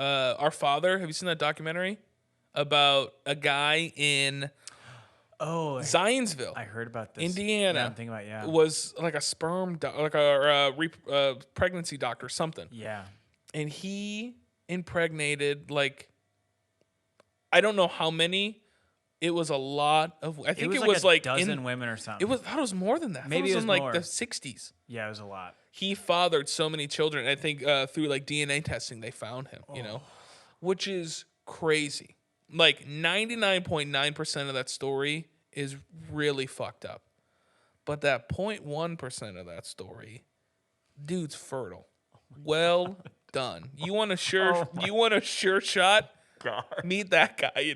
Our Father. Have you seen that documentary about a guy in Zionsville? I heard about this. Indiana. Yeah, I'm thinking about Was like a sperm, pregnancy doctor, something. Yeah. And he impregnated I don't know how many. It was a lot of. I think it was like a dozen women or something. I thought it was more than that. Maybe it was in more. the 60s. Yeah, it was a lot. He fathered so many children. I think through DNA testing they found him. Which is crazy. 99.9% of that story is really fucked up, but that 0.1% of that story, dude's fertile. Well done. You want a sure shot? God. Meet that guy.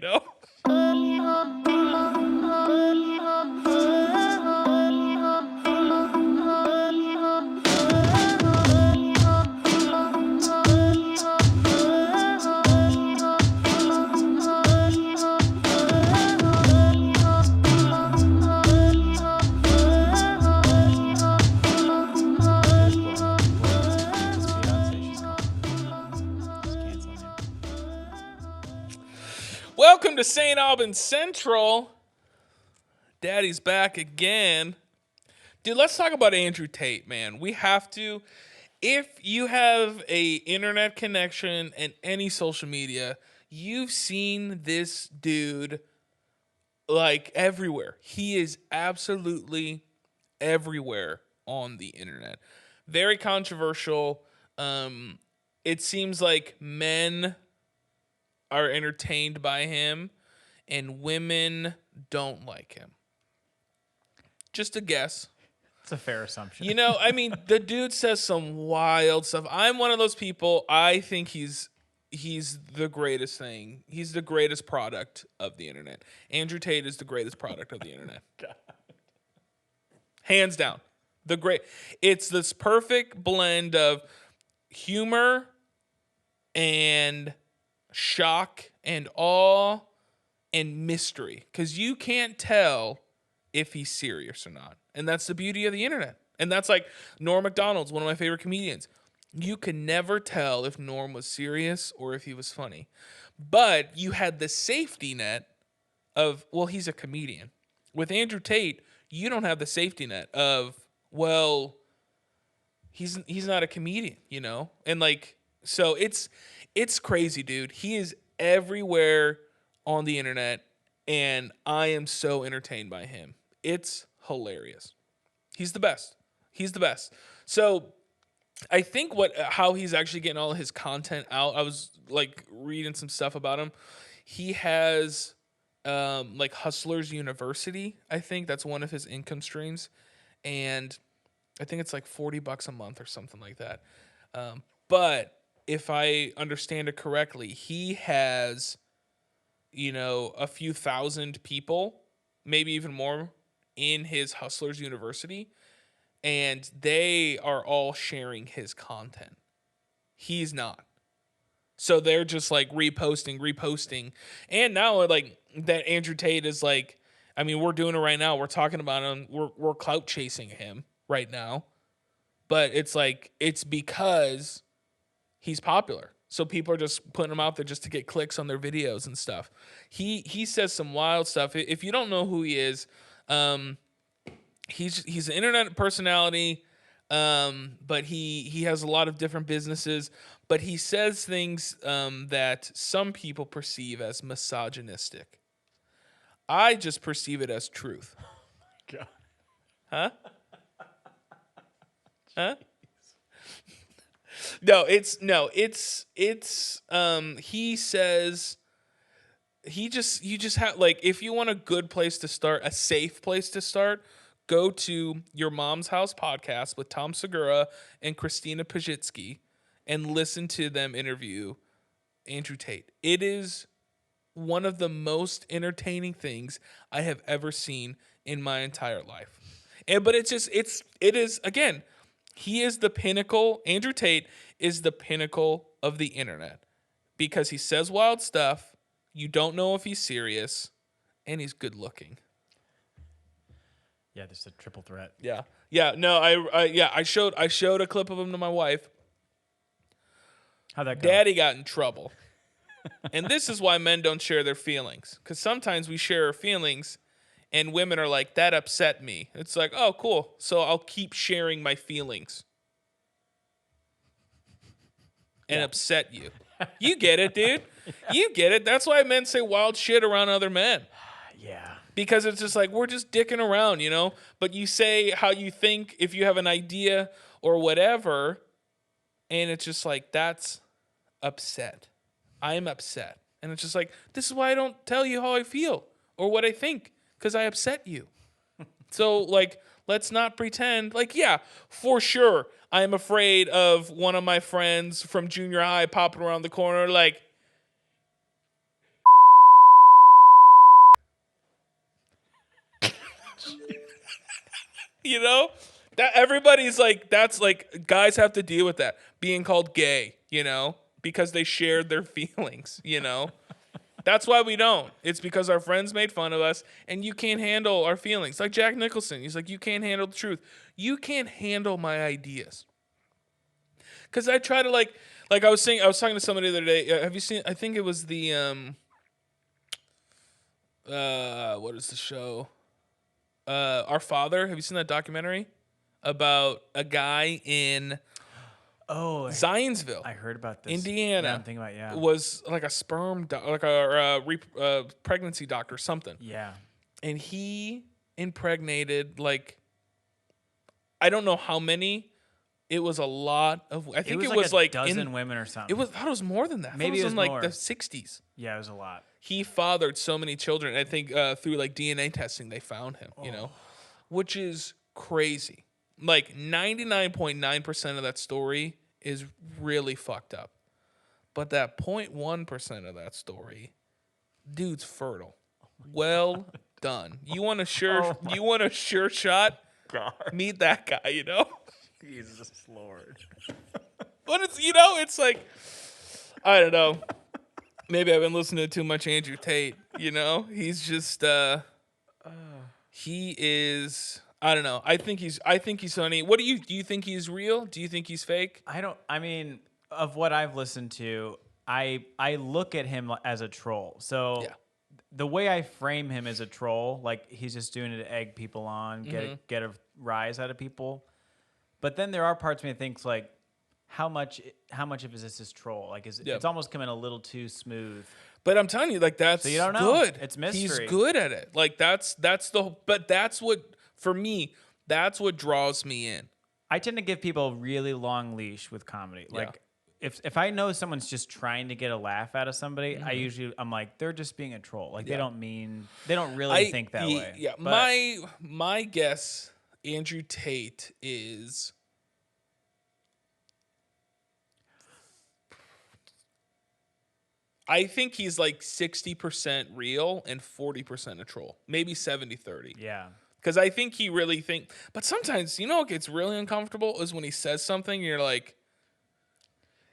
Welcome to Saint Aubin Central. Daddy's back again. Dude, let's talk about Andrew Tate, man. We have to. If you have a internet connection and any social media, you've seen this dude everywhere. He is absolutely everywhere on the internet. Very controversial. It seems like men are entertained by him and women don't like him. Just a guess. It's a fair assumption. The dude says some wild stuff. I'm one of those people. I think he's the greatest thing. He's the greatest product of the internet. Andrew Tate is the greatest product of the internet. God. Hands down. It's this perfect blend of humor and shock and awe and mystery, because you can't tell if he's serious or not. And that's the beauty of the internet. And that's like Norm Macdonald's one of my favorite comedians. You can never tell if Norm was serious or if he was funny. But you had the safety net of, well, he's a comedian. With Andrew Tate, you don't have the safety net of, well, he's not a comedian, And so it's crazy, dude. He is everywhere on the internet, and I am so entertained by him. It's hilarious. He's the best. So I think how he's actually getting all of his content out, I was reading some stuff about him. He has Hustlers University. I think that's one of his income streams. And I think it's $40 a month or something like that. But if I understand it correctly, he has, a few thousand people, maybe even more, in his Hustlers University, and they are all sharing his content. He's not. So they're just reposting. And now that Andrew Tate is we're doing it right now. We're talking about him. We're clout chasing him right now. But it's because he's popular. So people are just putting him out there just to get clicks on their videos and stuff. He says some wild stuff. If you don't know who he is, he's an internet personality, but he has a lot of different businesses. But he says things that some people perceive as misogynistic. I just perceive it as truth. God. Huh? Huh? It's he says you just have if you want a good place to start, a safe place to start, go to Your Mom's House podcast with Tom Segura and Christina Pajitsky and listen to them interview Andrew Tate. It is one of the most entertaining things I have ever seen in my entire life. But it is again, he is the pinnacle. Andrew Tate is the pinnacle of the internet because he says wild stuff. You don't know if he's serious, and he's good looking. Yeah, just a triple threat. Yeah. No, I showed a clip of him to my wife. How'd that go? Daddy got in trouble. And this is why men don't share their feelings. Because sometimes we share our feelings and women are like, that upset me. It's like, oh, cool. So I'll keep sharing my feelings and upset you. You get it, dude. You get it. That's why men say wild shit around other men. Yeah. Because it's just like, we're just dicking around, you know? But you say how you think if you have an idea or whatever, and it's just like, that's upset. I'm upset. And it's just like, this is why I don't tell you how I feel or what I think, because I upset you. So, like, let's not pretend. Like, yeah, for sure, I'm afraid of one of my friends from junior high popping around the corner, like, you know? That everybody's like, that's like, guys have to deal with that. Being called gay, you know? Because they shared their feelings, you know? That's why we don't. It's because our friends made fun of us, and you can't handle our feelings. Like Jack Nicholson, he's like, you can't handle the truth. You can't handle my ideas. Because I try to like I was saying, I was talking to somebody the other day. Have you seen? I think it was the what is the show? Our Father. Have you seen that documentary about a guy in Zionsville? I heard about this. Indiana. Yeah, I'm thinking about was like a sperm pregnancy doctor or something. Yeah. And he impregnated like, I don't know how many. It was a lot of. I think it was like a dozen women or something. It was. I thought it was more than that. Maybe it was in like more. the 60s. Yeah, it was a lot. He fathered so many children. I think through like DNA testing, they found him. You know, which is crazy. Like 99.9% of that story is really fucked up, but that 0.1% of that story, dude's fertile. Well done. You want a sure? You want a sure shot? God. Meet that guy. You know. Jesus Lord. But it's, you know, it's like, I don't know. Maybe I've been listening to too much Andrew Tate, you know? He's just he is, I don't know. I think he's funny. What do you think he's real? Do you think he's fake? I mean, of what I've listened to, I look at him as a troll. So Yeah. the way I frame him as a troll, like he's just doing it to egg people on, get a rise out of people. But then there are parts of me that thinks like, how much of this is troll? Like, it's almost coming a little too smooth. But I'm telling you, like, that's so you don't know. good. It's mystery. He's good at it. Like, that's what, for me, that's what draws me in. I tend to give people a really long leash with comedy. Like, if I know someone's just trying to get a laugh out of somebody, I'm like, they're just being a troll. Like, they don't really think that way. Yeah, but my guess, Andrew Tate is, I think he's like 60% real and 40% a troll. Maybe 70-30. Yeah. Because I think he really but sometimes, you know what gets really uncomfortable is when he says something and you're like,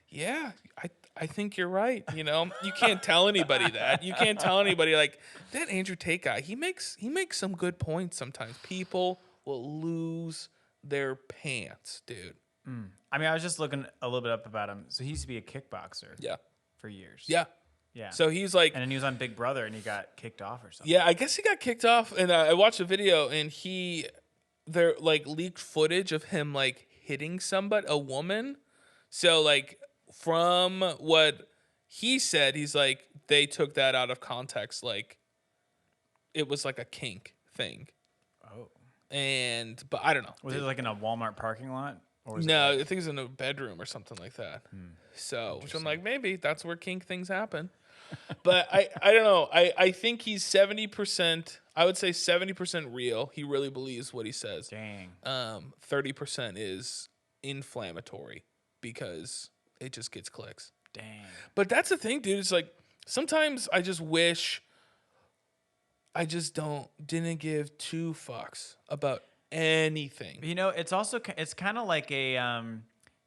yeah, I think you're right. You know, you can't tell anybody that. You can't tell anybody like that Andrew Tate guy. He makes some good points sometimes. People will lose their pants, dude. I mean, I was just looking a little bit up about him. So he used to be a kickboxer. Yeah. For years. Yeah. Yeah. So he's like, and then he was on Big Brother and he got kicked off or something. Yeah, I guess he got kicked off. And I watched a video and there like leaked footage of him like hitting a woman. So like from what he said, he's like, they took that out of context. Like it was like a kink thing. Oh. But I don't know. Was it like in a Walmart parking lot? Or was no, I think it was in a bedroom or something like that. So, which I'm like, maybe that's where kink things happen. But I don't know. I think he's 70%. I would say 70% real. He really believes what he says. Dang. 30% is inflammatory because it just gets clicks. Dang. But that's the thing, dude. It's like sometimes I just wish I just didn't give two fucks about anything. You know, it's kind of like a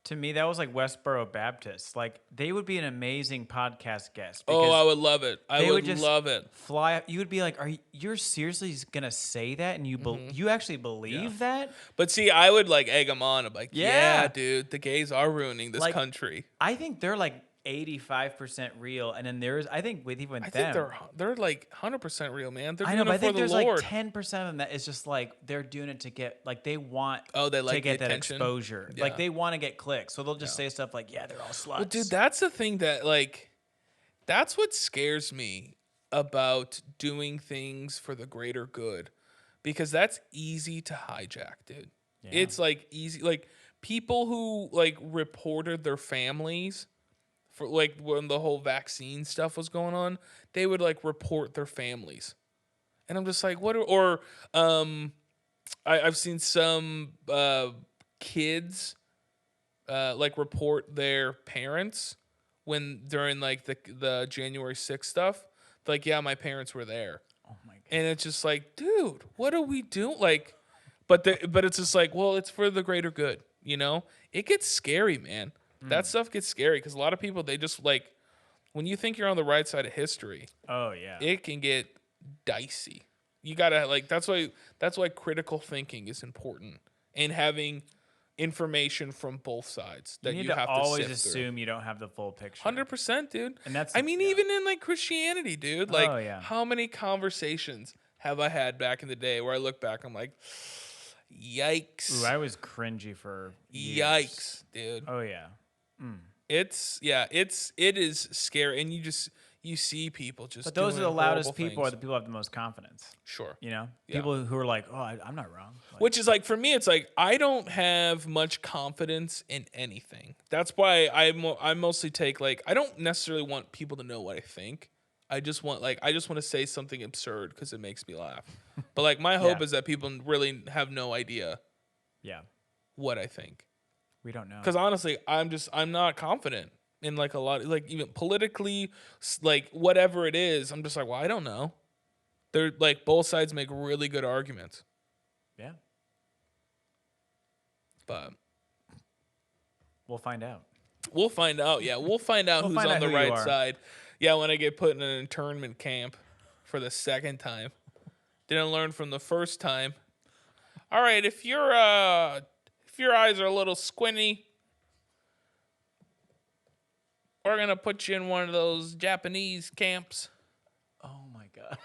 To me, that was like Westboro Baptist. Like they would be an amazing podcast guest Oh, because I would love it. I they would would just love it. fly. You would be like, you're seriously gonna say that, and you actually believe that? But see, I would like egg them on. I'm like, yeah, Yeah. dude, the gays are ruining this Like, country. I think they're like 85% real, and then I think with even I them, think they're like 100% real, man. They're I doing know, but it I for think the there's Lord. like 10% of them that is just like they're doing it to get like they want They like to get the that attention. exposure. Yeah. Like they want to get clicks, so they'll just say stuff like, "Yeah, they're all sluts." Well, dude, that's the thing that like, that's what scares me about doing things for the greater good, because that's easy to hijack, dude. Yeah. It's like easy, like people who like reported their families for like when the whole vaccine stuff was going on, they would like report their families, and I'm just like, what? I've seen some kids like report their parents when during like the January 6th stuff. Like, yeah, my parents were there. Oh my god. And it's just like, dude, what are we doing? Like, but it's just like, well, it's for the greater good, you know? It gets scary, man. That stuff gets scary because a lot of people, they just like, when you think you're on the right side of history, Oh yeah. it can get dicey. You gotta like, that's why critical thinking is important, and having information from both sides that you need you to have always to sift assume you don't have the full picture. 100%, dude. And that's I mean, even in like Christianity, dude. Like, Oh, yeah. how many conversations have I had back in the day where I look back, I'm like, yikes, Ooh, I was cringy for years. yikes, dude. Oh yeah. It is scary, and you see people just. But those are doing the loudest horrible people, are things. the people who have the most confidence. Sure. You know, Yeah. people who are like, "Oh, I'm not wrong." Like, Which is like, for me, it's like I don't have much confidence in anything. That's why I mostly take like, I don't necessarily want people to know what I think. I just want to say something absurd because it makes me laugh. But like my hope Yeah. is that people really have no idea yeah, what I think. we don't know. Because honestly, I'm not confident in like a lot, like even politically, like whatever it is. I'm just like, well, I don't know. They're like, both sides make really good arguments, Yeah, but we'll find out. we'll find out. Yeah, we'll find out We'll who's find on out the who you right are. side. Yeah, when I get put in an internment camp for the second time. Didn't learn from the first time. All right, if your eyes are a little squinty, we're gonna put you in one of those Japanese camps. Oh my god,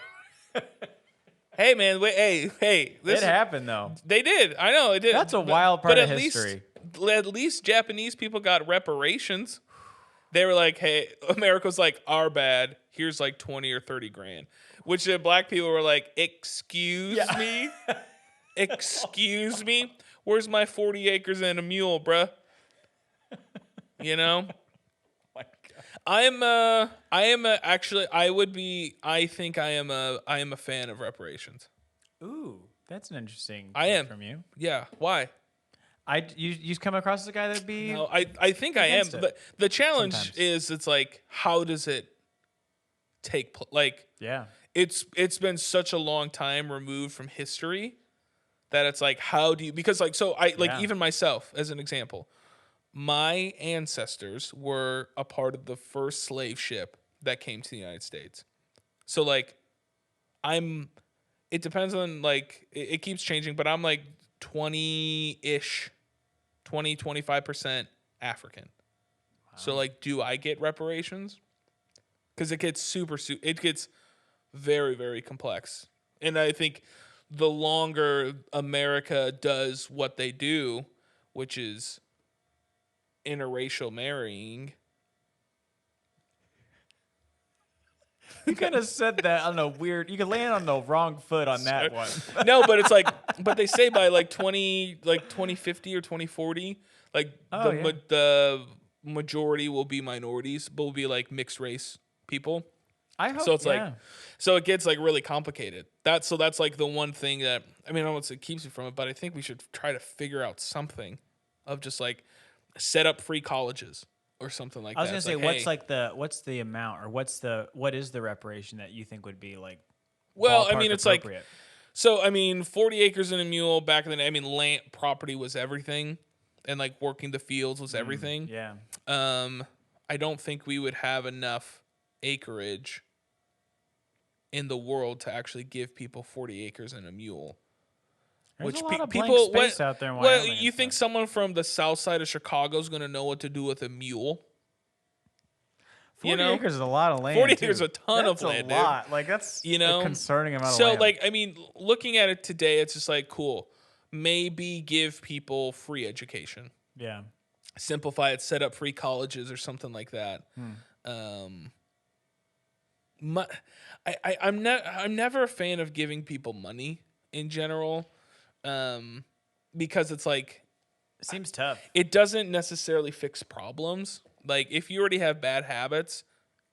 Hey man, wait, hey, it happened though. They did. I know it did. That's a wild part but of at history. At least Japanese people got reparations. They were like, "Hey, America's like, our bad. Here's like 20 or 30 grand." Which the black people were like, "Excuse me, excuse me. Where's my 40 acres and a mule, bruh?" You know. My god. I think I am a fan of reparations. Ooh, that's an interesting. I take am. from you. Yeah. Why? You come across as a guy that'd be. No, I think I am. against it. But the challenge Sometimes. is, it's like, how does it take place? Like, Yeah. it's been such a long time removed from history that it's like, how do you, because like, so I like, Yeah. even myself as an example, my ancestors were a part of the first slave ship that came to the United States. So like, it depends on like, it keeps changing, but I'm like 20-ish, 25% African. Wow. So like, do I get reparations? Because it gets it gets very, very complex. And I think the longer America does what they do, which is interracial marrying. You kind of said that on a weird. You could land on the wrong foot on that one. No, but it's like, but they say by like 2050 or 2040, like the majority will be minorities, but will be like mixed race people. I hope. So it's like, so it gets like really complicated. That's like the one thing that, I mean, I don't want to say keeps you from it, but I think we should try to figure out something of just like set up free colleges or something like that. I was gonna It's say, like, what's the amount, or what is the reparation that you think would be like? well, I ballpark mean, it's appropriate? like, so I mean, 40 acres and a mule back in the day. I mean, land property was everything. and like working the fields was everything. Yeah. I don't think we would have enough acreage in the world to actually give people 40 acres and a mule. There's Which a lot of blank people, space out there in what Wyoming. you think someone from the south side of Chicago is going to know what to do with a mule? 40 acres is a lot of land. 40 too. acres is a ton of land, That's a lot. Like, that's a concerning amount of land. So, like, I mean, looking at it today, it's just like, cool. Maybe give people free education. Yeah. Simplify it, set up free colleges or something like that. I'm never a fan of giving people money in general, because it's like, it seems tough. It doesn't necessarily fix problems. Like, if you already have bad habits,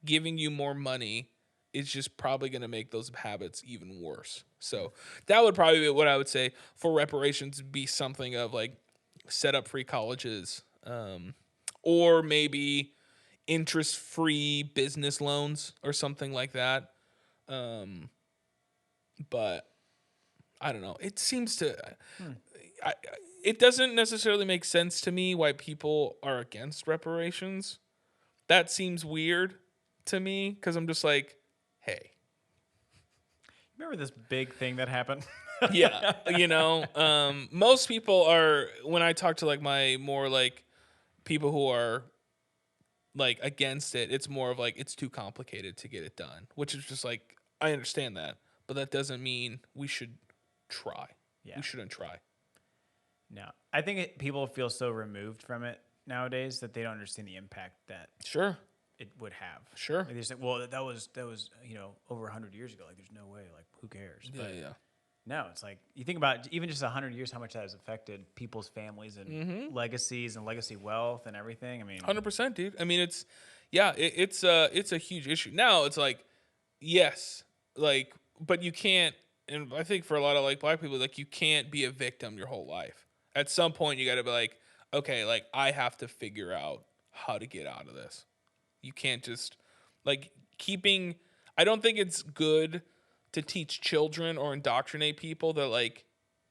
giving you more money is just probably going to make those habits even worse. So that would probably be what I would say for reparations, be something of like set up free colleges, or maybe interest-free business loans or something like that. But I don't know. It seems to... it doesn't necessarily make sense to me why people are against reparations. That seems weird to me because I'm just like, hey. Remember this big thing that happened? Yeah, most people are, when I talk to like my more like people who are like against it, it's more of like it's too complicated to get it done, which is just like, I understand that, but that doesn't mean we should try. Yeah. We shouldn't try. No, I think people feel so removed from it nowadays that they don't understand the impact that it would have. Sure. Like they say, well, that was over 100 years ago. Like, there's no way. Like, who cares? Yeah, yeah. No, it's like you think about even just 100 years, how much that has affected people's families and legacies and legacy wealth and everything. I mean, 100%, dude. I mean, it's a huge issue. Now it's like, yes, like, but you can't. And I think for a lot of like black people, like, you can't be a victim your whole life. At some point, you got to be like, okay, like, I have to figure out how to get out of this. You can't just like I don't think it's good to teach children or indoctrinate people that like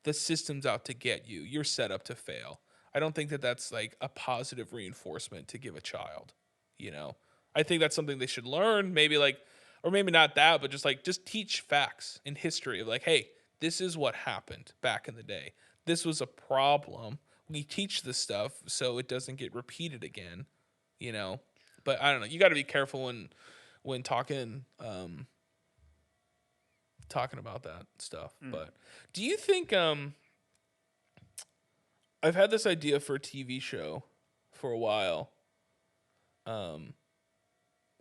the system's out to get you. You're set up to fail. I don't think that that's like a positive reinforcement to give a child. I think that's something they should learn. Maybe like, or maybe not that, but just teach facts in history of like, hey, this is what happened back in the day. This was a problem. We teach this stuff so it doesn't get repeated again, But I don't know. You got to be careful when talking about that stuff. But do you think I've had this idea for a TV show for a while,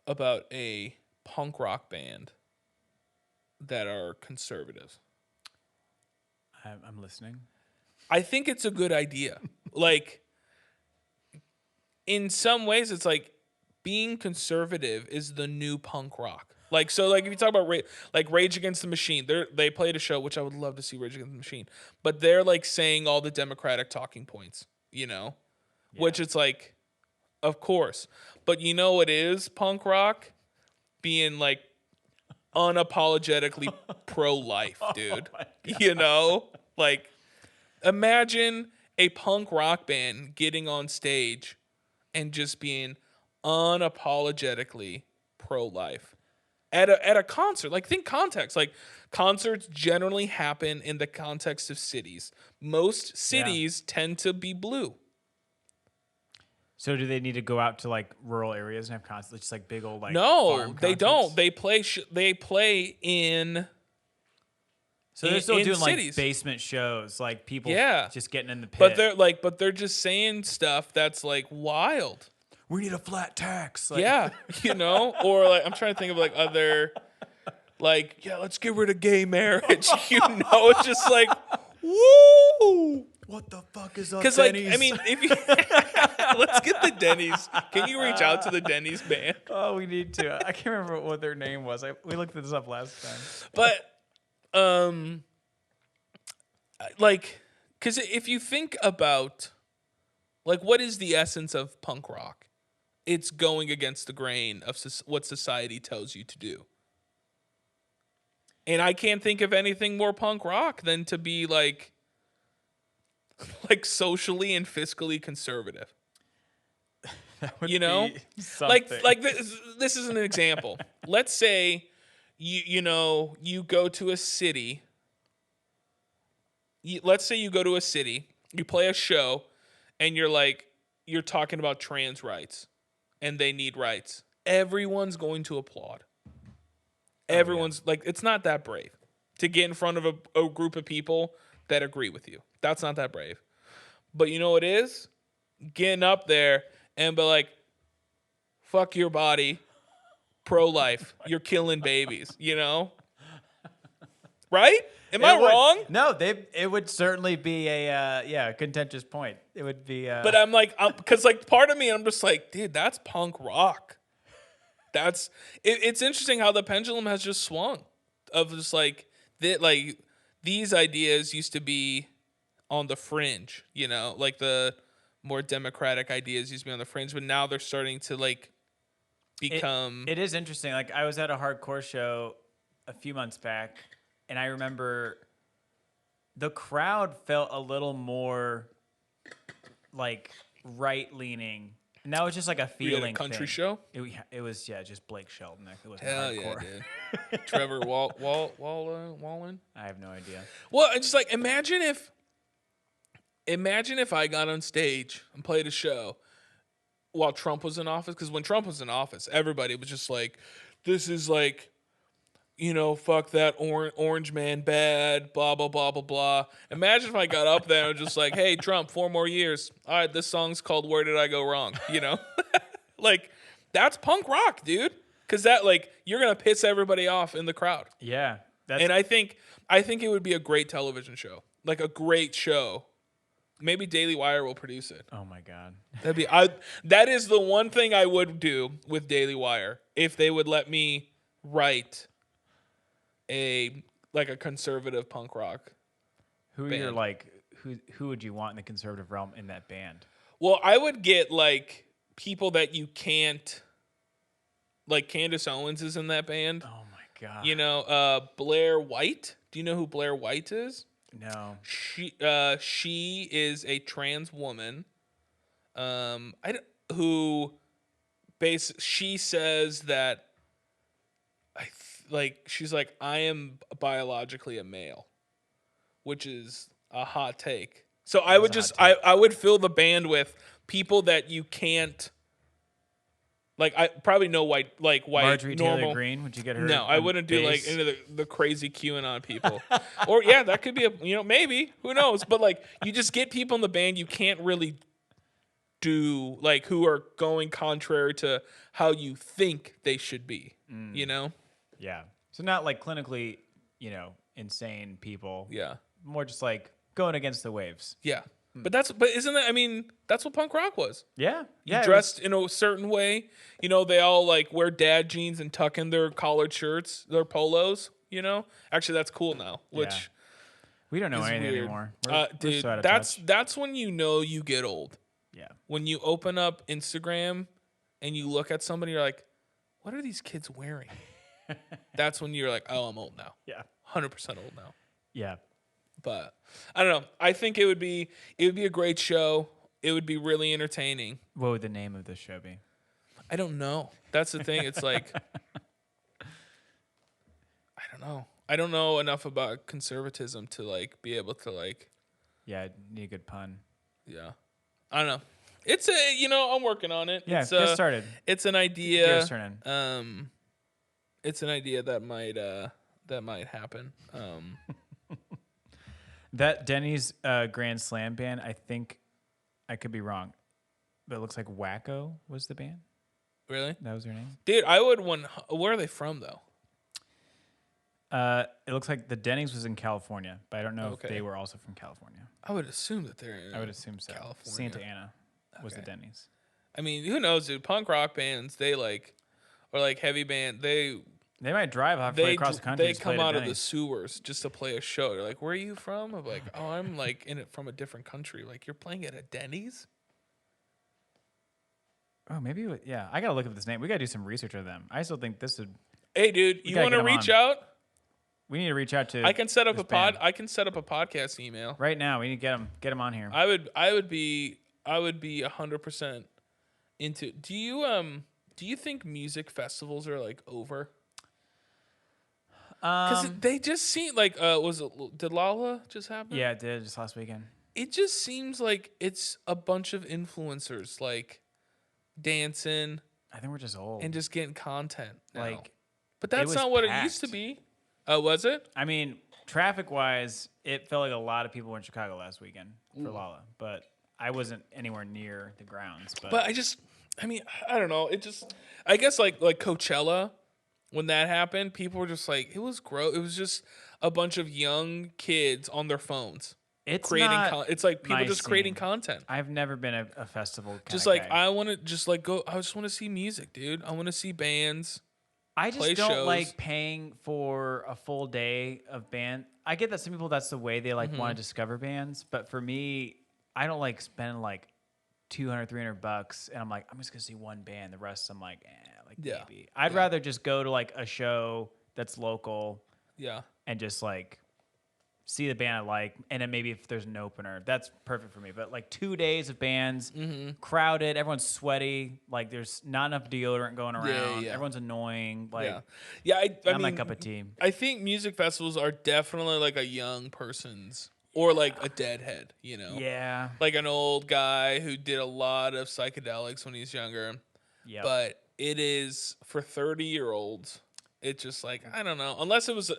about a punk rock band that are conservative. I'm listening. I think it's a good idea. Like, in some ways, it's like being conservative is the new punk rock. Like, so, like, if you talk about Rage Against the Machine, they played a show, which I would love to see, Rage Against the Machine, but they're like saying all the Democratic talking points, which it's like, of course, but it is punk rock being like unapologetically pro-life, dude. Like, imagine a punk rock band getting on stage and just being unapologetically pro-life at a concert. Like, think context. Like, concerts generally happen in the context of cities. Most cities tend to be blue. So do they need to go out to like rural areas and have concerts, just like big old like No, farm they concerts? don't. They play in. So they're still doing cities. Like basement shows, like people just getting in the pit. But they're just saying stuff that's like wild. We need a flat tax. Like, yeah, or like I'm trying to think of like other, like, let's get rid of gay marriage. It's just like, woo. What the fuck is up? Because like, I mean, if you let's get the Denny's. Can you reach out to the Denny's band? Oh, we need to. I can't remember what their name was. We looked this up last time. But like, because if you think about, like, what is the essence of punk rock? It's going against the grain of what society tells you to do. And I can't think of anything more punk rock than to be like, like socially and fiscally conservative. That would You know, be something. like this is an example. Let's say you go to a city. Let's say you go to a city, you play a show, and you're talking about trans rights, and they need rights. Everyone's going to applaud. Everyone's like, it's not that brave to get in front of a group of people that agree with you. That's not that brave. But you know what it is? Getting up there and be like, fuck your body, pro-life, you're killing babies, you know? Right? Am I wrong? No, it would certainly be a contentious point. It would be. But I'm like, because like part of me, I'm just like, dude, that's punk rock. It's interesting how the pendulum has just swung, of just like these ideas used to be on the fringe, you know, like the more democratic ideas used to be on the fringe, but now they're starting to like become. It is interesting. Like I was at a hardcore show a few months back, and I remember the crowd felt a little more like right leaning. And that was just like a feeling. At a country thing. show? It was just Blake Shelton. It was Hell hardcore. yeah, dude. Trevor Wallen? I have no idea. Well, it's just like imagine if I got on stage and played a show while Trump was in office, because when Trump was in office, everybody was just like, this is like, you know, fuck that orange man bad, blah, blah, blah, blah, blah. Imagine if I got up there and just like, hey, Trump, 4 more years. All right, this song's called Where Did I Go Wrong? You know? Like, that's punk rock, dude. Because that, like, you're going to piss everybody off in the crowd. Yeah. And I think it would be a great television show. Like, a great show. Maybe Daily Wire will produce it. Oh, my God. That is the one thing I would do with Daily Wire, if they would let me write a conservative punk rock. Who are band. your like who would you want in the conservative realm in that band? Well, I would get like people that you can't, like Candace Owens is in that band. Oh my God. You know, Blair White. Do you know who Blair White is? No. She is a trans woman. She says that she's like, I am biologically a male, which is a hot take. So I would fill the band with people that you can't, like, I probably know white Marjorie normal. Taylor Greene, would you get her? No, I wouldn't do like any of the crazy QAnon people. Or yeah, that could be maybe, who knows? But like, you just get people in the band you can't really do, like, who are going contrary to how you think they should be, you know? Yeah. So not like clinically, insane people. Yeah. More just like going against the waves. Yeah. But isn't that, I mean, that's what punk rock was. Yeah. You dressed in a certain way. You know, they all like wear dad jeans and tuck in their collared shirts, their polos, you know? Actually, that's cool now, which we don't know anything weird. anymore. We're Dude, so out of that's touch. when you know you get old. Yeah. When you open up Instagram and you look at somebody, you're like, what are these kids wearing? That's when you're like, oh, I'm old now. Yeah. 100% old now. Yeah. But I don't know. I think it would be a great show. It would be really entertaining. What would the name of the show be? I don't know. That's the thing. It's like, I don't know. I don't know enough about conservatism to like be able to like. Yeah, need a good pun. Yeah. I don't know. It's I'm working on it. Yeah, it's, get started. It's an idea. Gears turning. It's an idea that might happen. That Denny's Grand Slam band, I think, I could be wrong, but it looks like Wacko was the band. Really? That was their name? Dude, I would want. Where are they from though? It looks like the Denny's was in California, but I don't know if they were also from California. I would assume that they're in I would assume so. California. Santa Ana was the Denny's. I mean, who knows, dude? Punk rock bands, they like, or like heavy band, they might drive halfway across the country. They come out of the sewers just to play a show. They're like, where are you from? I'm like, oh, I'm like in it from a different country. Like, you're playing at a Denny's? Oh, maybe. Yeah, I got to look up this name. We got to do some research on them. I still think this would. Hey, dude, you want to reach out? We need to reach out to. I can set up this a pod. band. I can set up a podcast email. Right now. We need to get them on here. I would be 100% into. Do you think music festivals are like over? Because they just seem like did Lala just happen? Yeah, it did just last weekend. It just seems like it's a bunch of influencers like dancing I think we're just old. and just getting content now. Like, but that's was not what packed. it used to be. Oh, was it? I mean, traffic-wise, it felt like a lot of people were in Chicago last weekend for Lala, but I wasn't anywhere near the grounds. But I don't know. I guess like Coachella, when that happened, people were just like, it was gross. It was just a bunch of young kids on their phones it's creating. not It's like people my just creating scene. content. I've never been a festival kind Just of like guy. I want to just like go. I just want to see music, dude. I want to see bands. I just play don't shows. like paying for a full day of band. I get that some people, that's the way they like want to discover bands. But for me, I don't like spending like $200, $300. And I'm like, I'm just going to see one band. The rest, I'm like, maybe. I'd rather just go to like a show that's local. Yeah. And just like see the band I like, and then maybe if there's an opener, that's perfect for me. But like 2 days of bands, crowded, everyone's sweaty, like there's not enough deodorant going around, yeah. everyone's annoying. Like, I not mean, my cup of tea. I think music festivals are definitely like a young person's or like a deadhead, you know? Yeah. Like an old guy who did a lot of psychedelics when he was younger. Yeah. But it is for 30-year-olds. It's just like, I don't know. Unless it was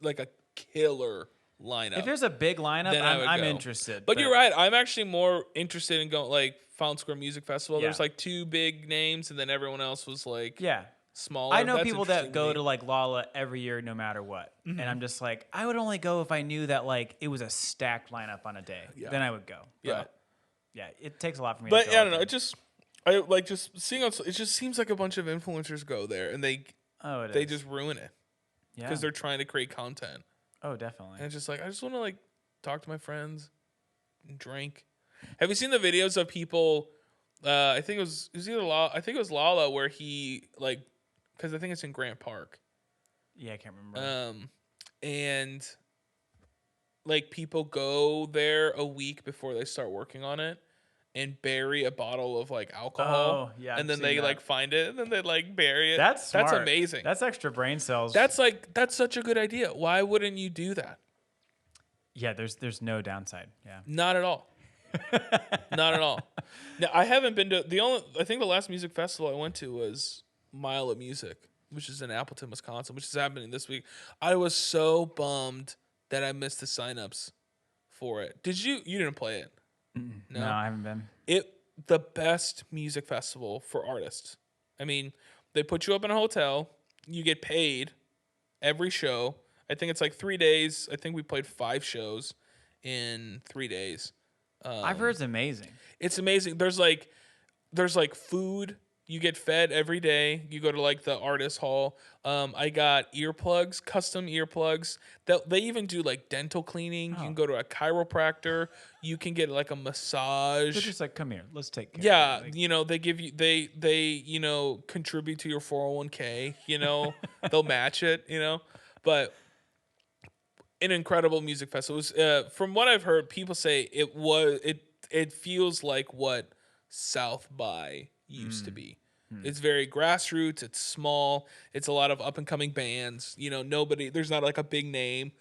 like a killer lineup. If there's a big lineup, then I would I'm go. interested. But you're right. I'm actually more interested in going like Fountain Square Music Festival. Yeah. There's like 2 big names, and then everyone else was like yeah. smaller. I know That's people interesting that go me. to like Lala every year, no matter what. And I'm just like, I would only go if I knew that like it was a stacked lineup on a day. Yeah. Then I would go. Yeah. But yeah, it takes a lot for me. But to yeah, I go don't know. out I like just seeing. It just seems like a bunch of influencers go there, and they there. just ruin it yeah. because they're trying to create content. Oh, definitely. And it's just like I just want to like talk to my friends, and drink. Have you seen the videos of people? I think it was either Lala. I think it was Lala where he like because I think it's in Grant Park. Yeah, I can't remember. And like people go there a week before they start working on it and bury a bottle of like alcohol. Oh, yeah, And I've then seen they that. like find it and then they like bury it. That's smart. That's amazing. That's extra brain cells. That's such a good idea. Why wouldn't you do that? yeah. There's no downside. Yeah. Not at all. Not at all. Now I haven't been to I think the last music festival I went to was Mile of Music, which is in Appleton, Wisconsin, which is happening this week. I was so bummed that I missed the signups for it. You didn't play it? No, I haven't been. The best music festival for artists. I mean, they put you up in a hotel. You get paid every show. I think it's like 3 days. I think we played 5 shows in 3 days. I've heard it's amazing. It's amazing. There's like food. You get fed every day. You go to like the artist hall. I got earplugs, custom earplugs. They even do like dental cleaning. You can go to a chiropractor. You can get like a massage. They're just like, come here, let's take care. Yeah, of it. they give you they contribute to your 401k. They'll match it. But an incredible music festival. It was, from what I've heard, people say it feels like what South by used to be. It's very grassroots. It's small. It's a lot of up and coming bands. There's not like a big name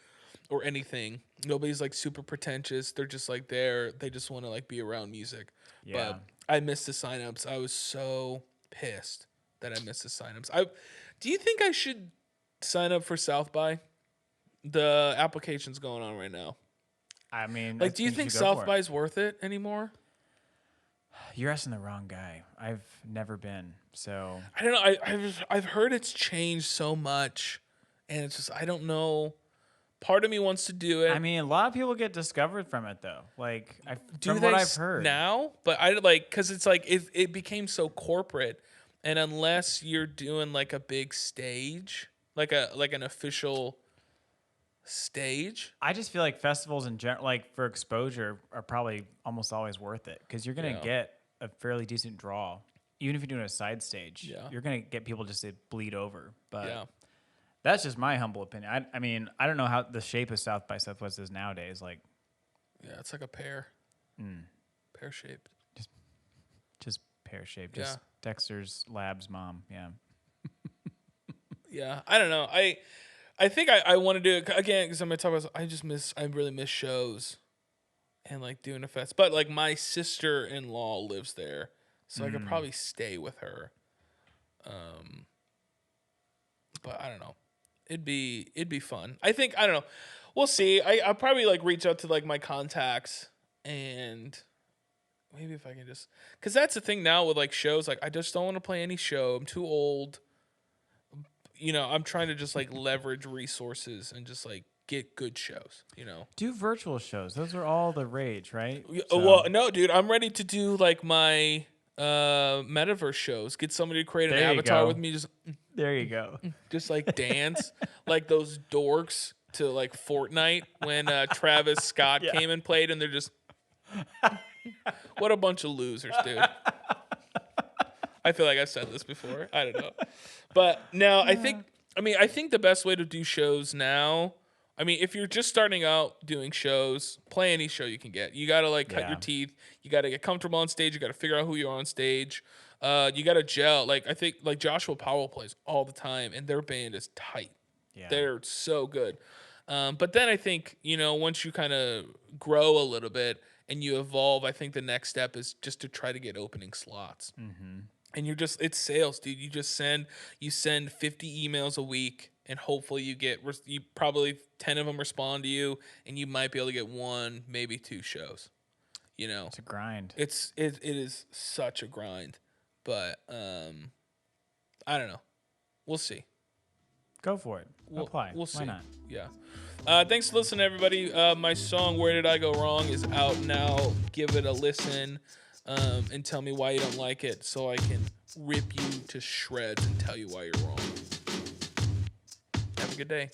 or anything. Nobody's like super pretentious. They're just like there. They just want to like be around music. Yeah. But I missed the signups. I was so pissed that I missed the signups. Do you think I should sign up for South by? The application's going on right now. I mean, Like, do you think South by is worth it anymore? You're asking the wrong guy. I've never been, so I don't know. I've heard it's changed so much, and it's just I don't know. Part of me wants to do it. I mean, a lot of people get discovered from it though. Like, from they what I've heard now, but I like because it's like it became so corporate, and unless you're doing like a big stage, like an official stage. I just feel like festivals in general, like for exposure, are probably almost always worth it because you're gonna get a fairly decent draw, even if you're doing a side stage. Yeah. You're gonna get people just to bleed over. But That's just my humble opinion. I mean, I don't know how the shape of South by Southwest is nowadays. Like, Yeah, it's like a pear. Pear shaped. just pear shaped. Yeah. Just Dexter's Lab's mom. Yeah. Yeah, I don't know. I think I want to do it again because I'm gonna talk about. I really miss shows, and like doing a fest. But like my sister-in-law lives there, so I could probably stay with her. But I don't know. It'd be fun. I think I don't know. We'll see. I'll probably like reach out to like my contacts and maybe if I can just because that's the thing now with like shows. Like I just don't want to play any show. I'm too old. I'm trying to just like leverage resources and just like get good shows, Do virtual shows. Those are all the rage, right? Well, no, dude, I'm ready to do like my metaverse shows. Get somebody to create an There you avatar go. with me, There you go. just like dance like those dorks to like Fortnite when Travis Scott came and played, and they're just what a bunch of losers, dude. I feel like I've said this before. I don't know. But no, I think the best way to do shows now, if you're just starting out doing shows, play any show you can get. You got to like cut your teeth. You got to get comfortable on stage. You got to figure out who you are on stage. You got to gel. Like I think like Joshua Powell plays all the time and their band is tight. Yeah. They're so good. But then I think, once you kind of grow a little bit and you evolve, I think the next step is just to try to get opening slots. Mm-hmm. And it's sales, dude. You send 50 emails a week, and hopefully you probably 10 of them respond to you, and you might be able to get 1, maybe 2 shows. It's a grind. It is such a grind, but I don't know. We'll see. Go for it. Apply. We'll see. Why not? Yeah. Thanks for listening, everybody. My song "Where Did I Go Wrong" is out now. Give it a listen. And tell me why you don't like it so I can rip you to shreds and tell you why you're wrong. Have a good day.